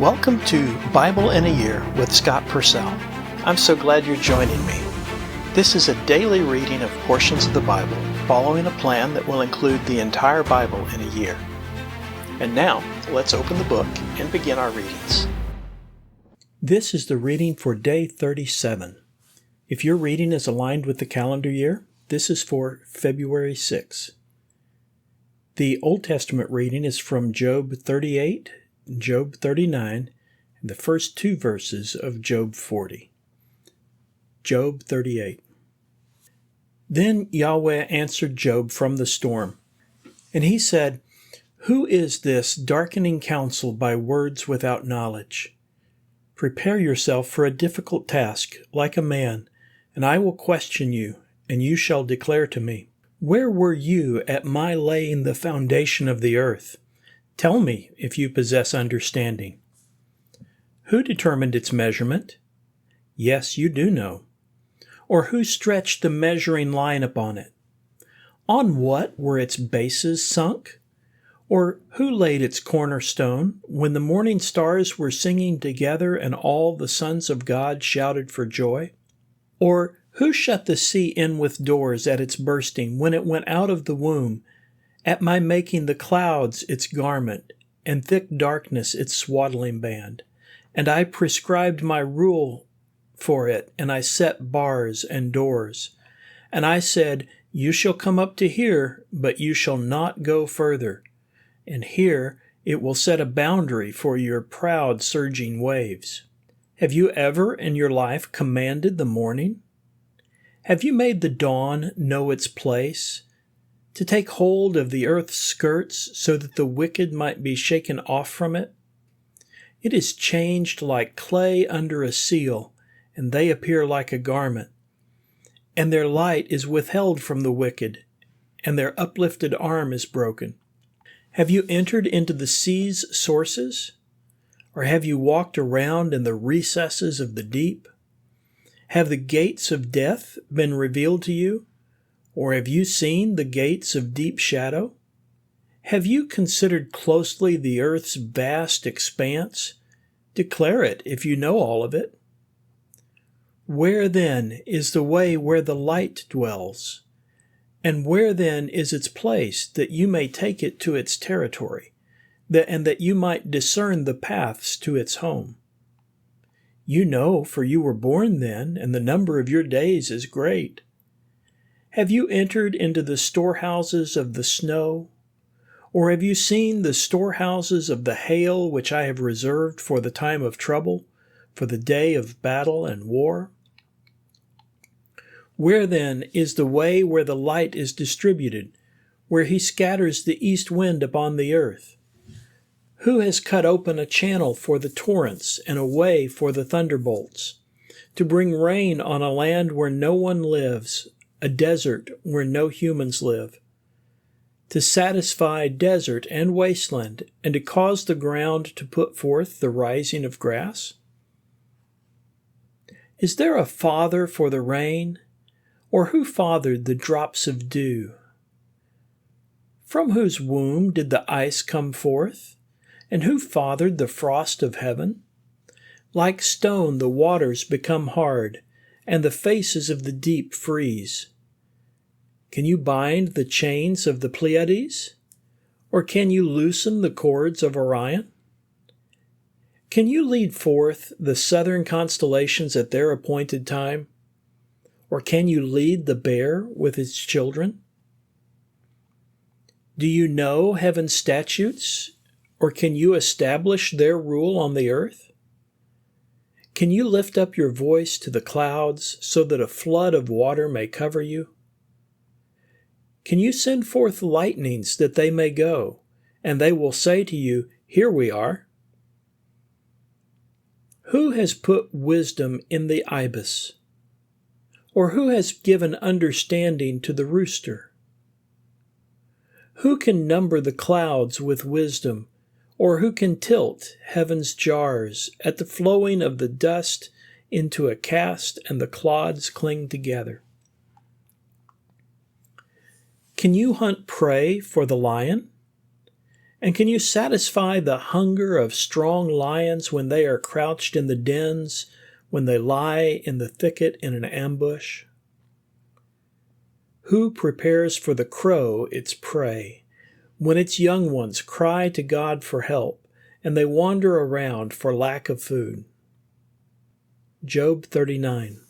Welcome to Bible in a Year with Scott Purcell. I'm so glad you're joining me. This is a daily reading of portions of the Bible, following a plan that will include the entire Bible in a year. And now, let's open the book and begin our readings. This is the reading for day 37. If your reading is aligned with the calendar year, this is for February 6. The Old Testament reading is from Job 38, Job 39, and the first two verses of Job 40. Job 38. Then Yahweh answered Job from the storm, and he said, "Who is this darkening counsel by words without knowledge? Prepare yourself for a difficult task, like a man, and I will question you, and you shall declare to me. Where were you at my laying the foundation of the earth? Tell me if you possess understanding. Who determined its measurement? Yes, you do know. Or who stretched the measuring line upon it? On what were its bases sunk? Or who laid its cornerstone when the morning stars were singing together and all the sons of God shouted for joy? Or who shut the sea in with doors at its bursting when it went out of the womb, at my making the clouds its garment, and thick darkness its swaddling band? And I prescribed my rule for it, and I set bars and doors. And I said, you shall come up to here, but you shall not go further. And here it will set a boundary for your proud surging waves. Have you ever in your life commanded the morning? Have you made the dawn know its place, to take hold of the earth's skirts so that the wicked might be shaken off from it? It is changed like clay under a seal, and they appear like a garment. And their light is withheld from the wicked, and their uplifted arm is broken. Have you entered into the sea's sources? Or have you walked around in the recesses of the deep? Have the gates of death been revealed to you? Or have you seen the gates of deep shadow? Have you considered closely the earth's vast expanse? Declare it if you know all of it. Where then is the way where the light dwells? And where then is its place, that you may take it to its territory, and that you might discern the paths to its home? You know, for you were born then, and the number of your days is great. Have you entered into the storehouses of the snow? Or have you seen the storehouses of the hail which I have reserved for the time of trouble, for the day of battle and war? Where then is the way where the light is distributed, where he scatters the east wind upon the earth? Who has cut open a channel for the torrents and a way for the thunderbolts, to bring rain on a land where no one lives, a desert where no humans live, to satisfy desert and wasteland, and to cause the ground to put forth the rising of grass? Is there a father for the rain, or who fathered the drops of dew? From whose womb did the ice come forth, and who fathered the frost of heaven? Like stone the waters become hard, and the faces of the deep freeze. Can you bind the chains of the Pleiades? Or can you loosen the cords of Orion? Can you lead forth the southern constellations at their appointed time? Or can you lead the bear with its children? Do you know heaven's statutes? Or can you establish their rule on the earth? Can you lift up your voice to the clouds so that a flood of water may cover you? Can you send forth lightnings that they may go, and they will say to you, here we are? Who has put wisdom in the ibis? Or who has given understanding to the rooster? Who can number the clouds with wisdom, or who can tilt heaven's jars at the flowing of the dust into a cast and the clods cling together? Can you hunt prey for the lion? And can you satisfy the hunger of strong lions when they are crouched in the dens, when they lie in the thicket in an ambush? Who prepares for the crow its prey, when its young ones cry to God for help, and they wander around for lack of food? Job 39.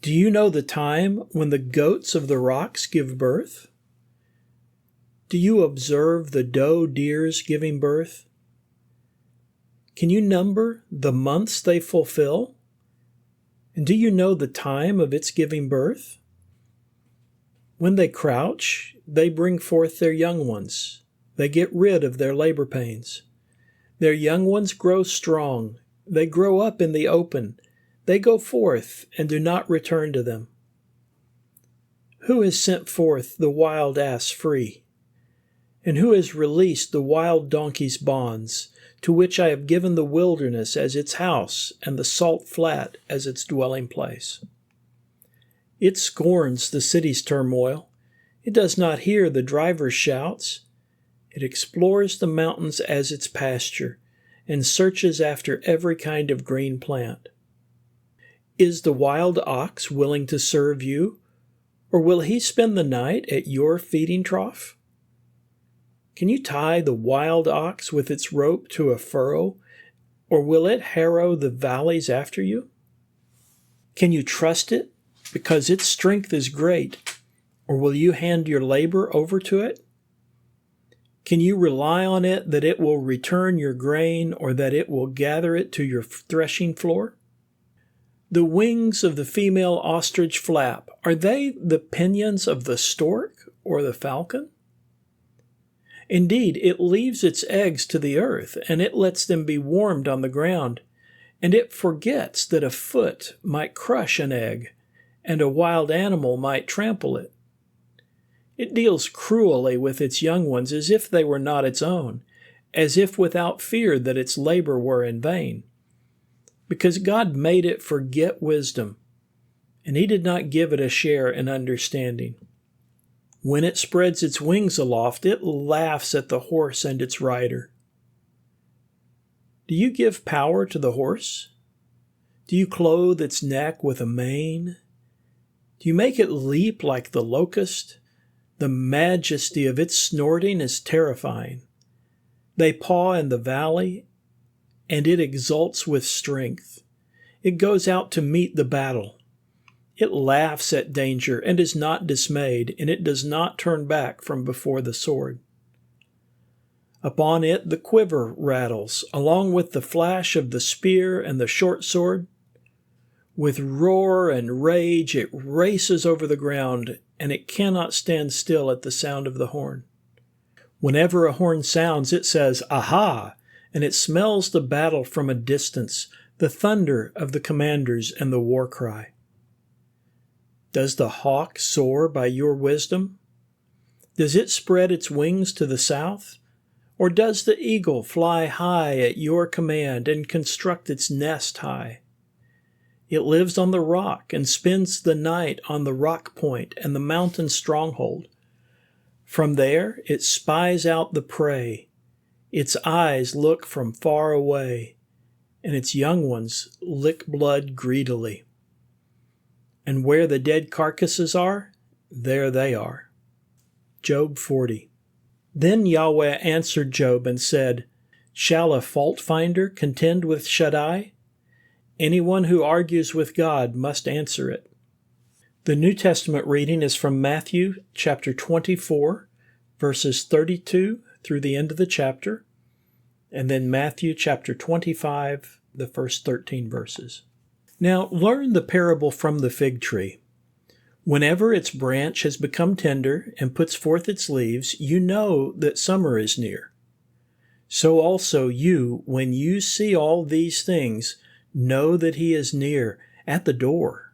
Do you know the time when the goats of the rocks give birth? Do you observe the doe deers giving birth? Can you number the months they fulfill? And do you know the time of its giving birth? When they crouch, they bring forth their young ones. They get rid of their labor pains. Their young ones grow strong. They grow up in the open. They go forth and do not return to them. Who has sent forth the wild ass free? And who has released the wild donkey's bonds, to which I have given the wilderness as its house and the salt flat as its dwelling place? It scorns the city's turmoil. It does not hear the driver's shouts. It explores the mountains as its pasture and searches after every kind of green plant. Is the wild ox willing to serve you, or will he spend the night at your feeding trough? Can you tie the wild ox with its rope to a furrow, or will it harrow the valleys after you? Can you trust it because its strength is great, or will you hand your labor over to it? Can you rely on it that it will return your grain, or that it will gather it to your threshing floor? The wings of the female ostrich flap. Are they the pinions of the stork or the falcon? Indeed, it leaves its eggs to the earth, and it lets them be warmed on the ground, and it forgets that a foot might crush an egg, and a wild animal might trample it. It deals cruelly with its young ones as if they were not its own, as if without fear that its labor were in vain. Because God made it forget wisdom, and He did not give it a share in understanding. When it spreads its wings aloft, it laughs at the horse and its rider. Do you give power to the horse? Do you clothe its neck with a mane? Do you make it leap like the locust? The majesty of its snorting is terrifying. They paw in the valley, and it exults with strength. It goes out to meet the battle. It laughs at danger and is not dismayed, and it does not turn back from before the sword. Upon it the quiver rattles, along with the flash of the spear and the short sword. With roar and rage it races over the ground, and it cannot stand still at the sound of the horn. Whenever a horn sounds, it says, "Aha!" and it smells the battle from a distance, the thunder of the commanders and the war cry. Does the hawk soar by your wisdom? Does it spread its wings to the south? Or does the eagle fly high at your command and construct its nest high? It lives on the rock and spends the night on the rock point and the mountain stronghold. From there it spies out the prey. Its eyes look from far away, and its young ones lick blood greedily. And where the dead carcasses are, there they are. Job 40. Then Yahweh answered Job and said, Shall a fault finder contend with Shaddai? Anyone who argues with God must answer it. The New Testament reading is from Matthew chapter 24, verses 32 through the end of the chapter, and then Matthew chapter 25, the first 13 verses. Now learn the parable from the fig tree. Whenever its branch has become tender and puts forth its leaves, you know that summer is near. So also you, when you see all these things, know that He is near, at the door.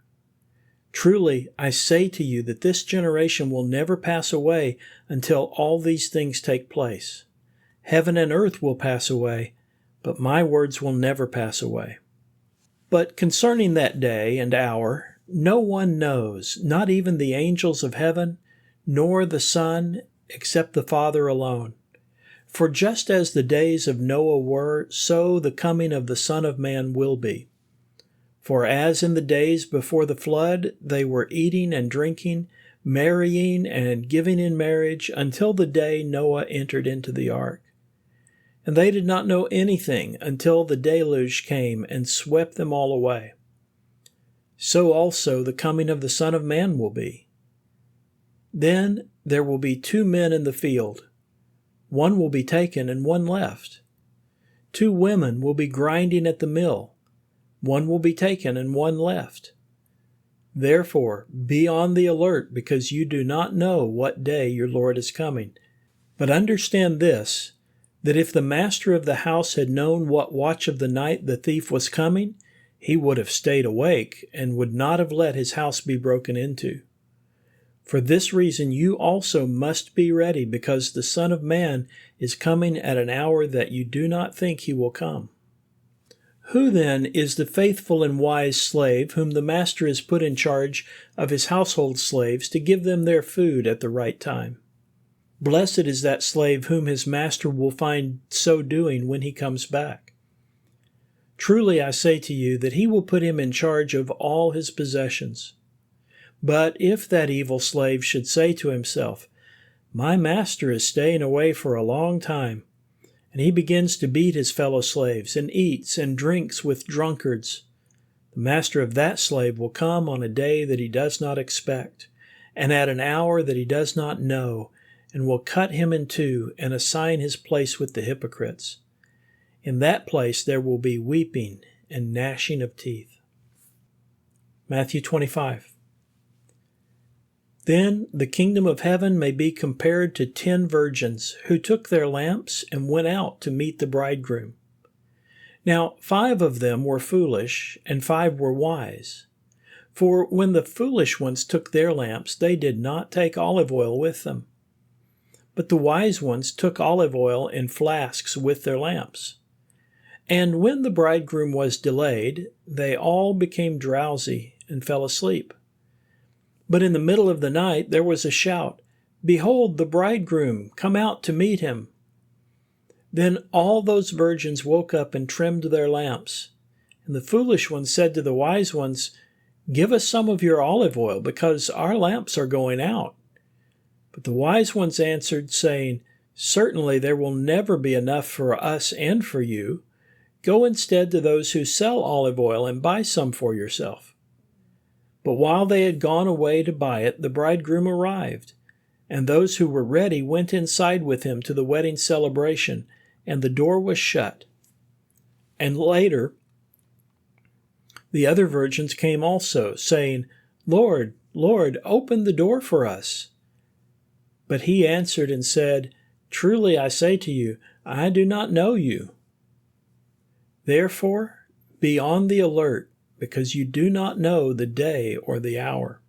Truly, I say to you that this generation will never pass away until all these things take place. Heaven and earth will pass away, but my words will never pass away. But concerning that day and hour, no one knows, not even the angels of heaven, nor the Son, except the Father alone. For just as the days of Noah were, so the coming of the Son of Man will be. For as in the days before the flood, they were eating and drinking, marrying and giving in marriage, until the day Noah entered into the ark. And they did not know anything until the deluge came and swept them all away. So also the coming of the Son of Man will be. Then there will be 2 men in the field. One will be taken and one left. 2 women will be grinding at the mill. One will be taken and one left. Therefore, be on the alert, because you do not know what day your Lord is coming. But understand this, that if the master of the house had known what watch of the night the thief was coming, he would have stayed awake and would not have let his house be broken into. For this reason you also must be ready, because the Son of Man is coming at an hour that you do not think he will come. Who then is the faithful and wise slave whom the master has put in charge of his household slaves to give them their food at the right time? Blessed is that slave whom his master will find so doing when he comes back. Truly I say to you that he will put him in charge of all his possessions. But if that evil slave should say to himself, "My master is staying away for a long time," and he begins to beat his fellow slaves, and eats and drinks with drunkards, the master of that slave will come on a day that he does not expect, and at an hour that he does not know, and will cut him in two, and assign his place with the hypocrites. In that place there will be weeping and gnashing of teeth. Matthew 25. Then the kingdom of heaven may be compared to 10 virgins who took their lamps and went out to meet the bridegroom. Now 5 of them were foolish, and 5 were wise. For when the foolish ones took their lamps, they did not take olive oil with them. But the wise ones took olive oil in flasks with their lamps. And when the bridegroom was delayed, they all became drowsy and fell asleep. But in the middle of the night there was a shout, "Behold, the bridegroom, come out to meet him." Then all those virgins woke up and trimmed their lamps. And the foolish ones said to the wise ones, "Give us some of your olive oil, because our lamps are going out." But the wise ones answered, saying, "Certainly there will never be enough for us and for you. Go instead to those who sell olive oil and buy some for yourself." But while they had gone away to buy it, the bridegroom arrived, and those who were ready went inside with him to the wedding celebration, and the door was shut. And later, the other virgins came also, saying, "Lord, Lord, open the door for us." But he answered and said, "Truly I say to you, I do not know you. Therefore, be on the alert, because you do not know the day or the hour."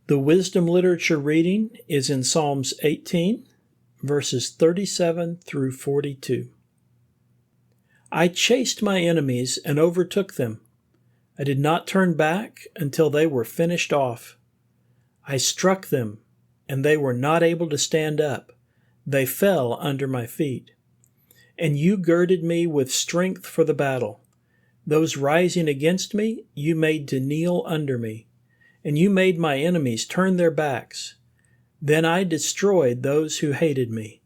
The wisdom literature reading is in Psalms 18, verses 37 through 42. I chased my enemies and overtook them. I did not turn back until they were finished off. I struck them, and they were not able to stand up. They fell under my feet. And you girded me with strength for the battle. Those rising against me, you made to kneel under me, and you made my enemies turn their backs. Then I destroyed those who hated me.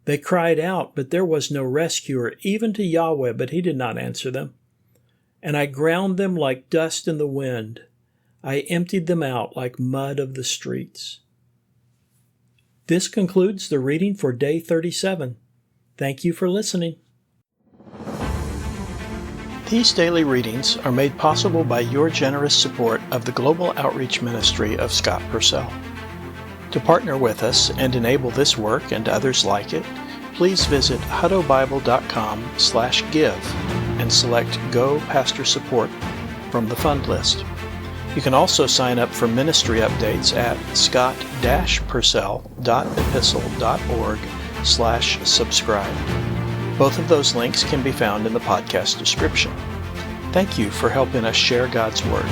They cried out, but there was no rescuer, even to Yahweh, but he did not answer them. And I ground them like dust in the wind. I emptied them out like mud of the streets. This concludes the reading for day 37. Thank you for listening. These daily readings are made possible by your generous support of the Global Outreach Ministry of Scott Purcell. To partner with us and enable this work and others like it, please visit huttobible.com/give and select Go Pastor Support from the fund list. You can also sign up for ministry updates at scott-purcell.epistle.org/subscribe. Both of those links can be found in the podcast description. Thank you for helping us share God's Word.